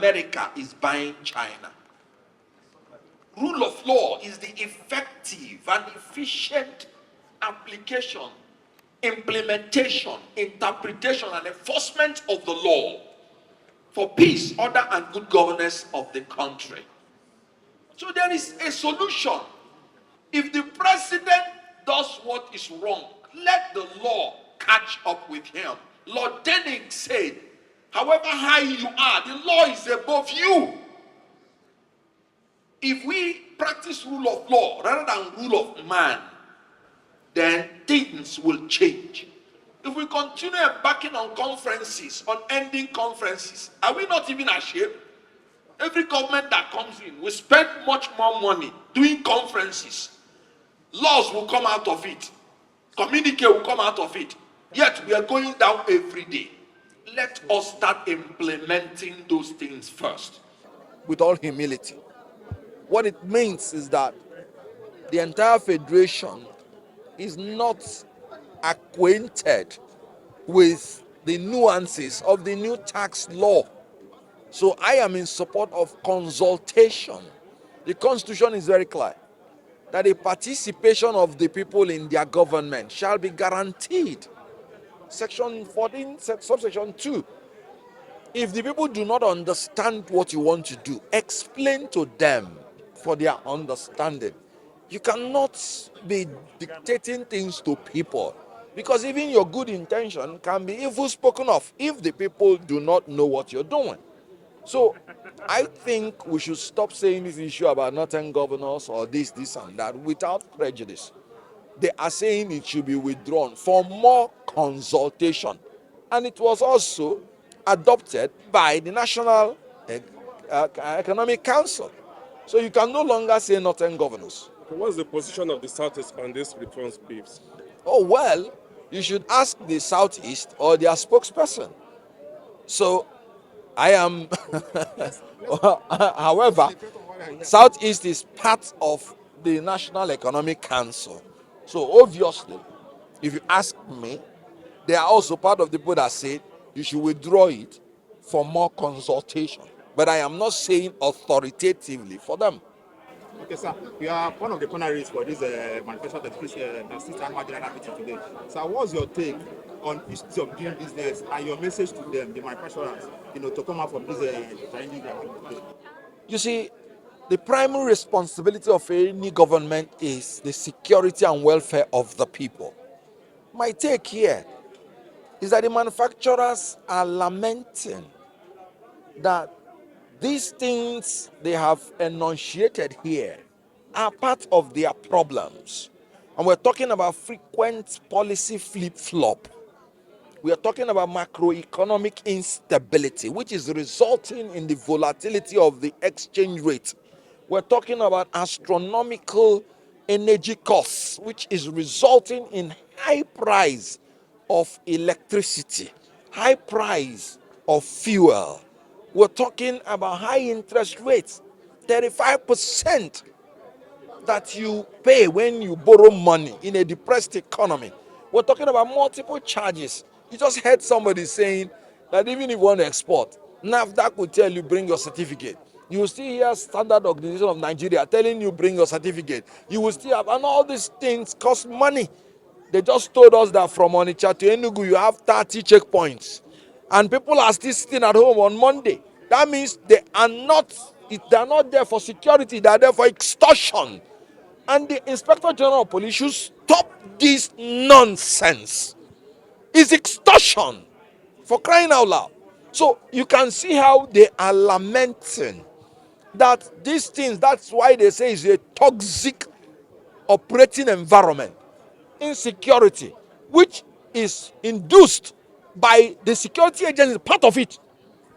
America is buying China. Rule of law is the effective and efficient application, implementation, interpretation, and enforcement of the law for peace, order, and good governance of the country. So there is a solution. If the president does what is wrong, let the law catch up with him. Lord Denning said, however high you are, the law is above you. If we practice rule of law rather than rule of man, then things will change. If we continue embarking on conferences, on ending conferences, are we not even ashamed? Every government that comes in will spend much more money doing conferences. Laws will come out of it. Communique will come out of it. Yet we are going down every day. Let us start implementing those things first. With all humility. What it means is that the entire federation is not acquainted with the nuances of the new tax law. So I am in support of consultation. The Constitution is very clear that the participation of the people in their government shall be guaranteed. Section 14, subsection 2. If the people do not understand what you want to do, explain to them for their understanding. You cannot be dictating things to people, because even your good intention can be evil spoken of if the people do not know what you're doing. So I think we should stop saying this issue about northern governors or this and that without prejudice. They are saying it should be withdrawn for more consultation. And it was also adopted by the National Economic Council. So you can no longer say northern governors. What's the position of the Southeast on this reforms, please? Oh, well, you should ask the Southeast or their spokesperson. So I am, however, Southeast is part of the National Economic Council. So obviously, if you ask me, they are also part of the people that said you should withdraw it for more consultation. But I am not saying authoritatively for them. Okay, sir. You are one of the pioneers for this manifesto that Sister General meeting today. So, what's your take on issues of doing business and your message to them, the manufacturers, to come out from this challenging? You see, the primary responsibility of any government is the security and welfare of the people. My take here is that the manufacturers are lamenting that these things they have enunciated here are part of their problems. And we're talking about frequent policy flip-flop. We are talking about macroeconomic instability, which is resulting in the volatility of the exchange rate. We're talking about astronomical energy costs, which is resulting in high price of electricity, high price of fuel. We're talking about high interest rates, 35% that you pay when you borrow money in a depressed economy. We're talking about multiple charges. You just heard somebody saying that even if you want to export, NAFDAC will tell you bring your certificate. You will still hear Standard Organization of Nigeria telling you bring your certificate. You will still have, and all these things cost money. They just told us that from Onitsha to Enugu you have 30 checkpoints. And people are still sitting at home on Monday. That means they are not there for security, they are there for extortion. And the Inspector General of Police should stop this nonsense. It's extortion, for crying out loud. So you can see how they are lamenting that these things, that's why they say it's a toxic operating environment, insecurity, which is induced by the security agency, part of it.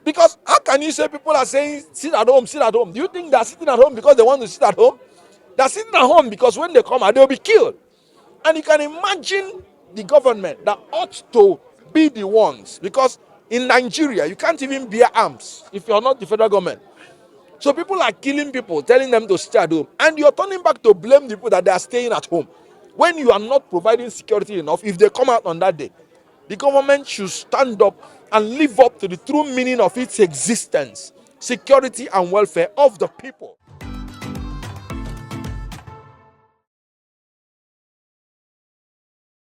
Because how can you say people are saying sit at home, sit at home? Do you think they're sitting at home because they want to sit at home? They're sitting at home because when they come out, they'll be killed. And you can imagine the government that ought to be the ones, because in Nigeria, you can't even bear arms if you're not the federal government. So people are killing people, telling them to stay at home. And you're turning back to blame the people that they are staying at home. When you are not providing security enough, if they come out on that day, the government should stand up and live up to the true meaning of its existence. security and welfare of the people.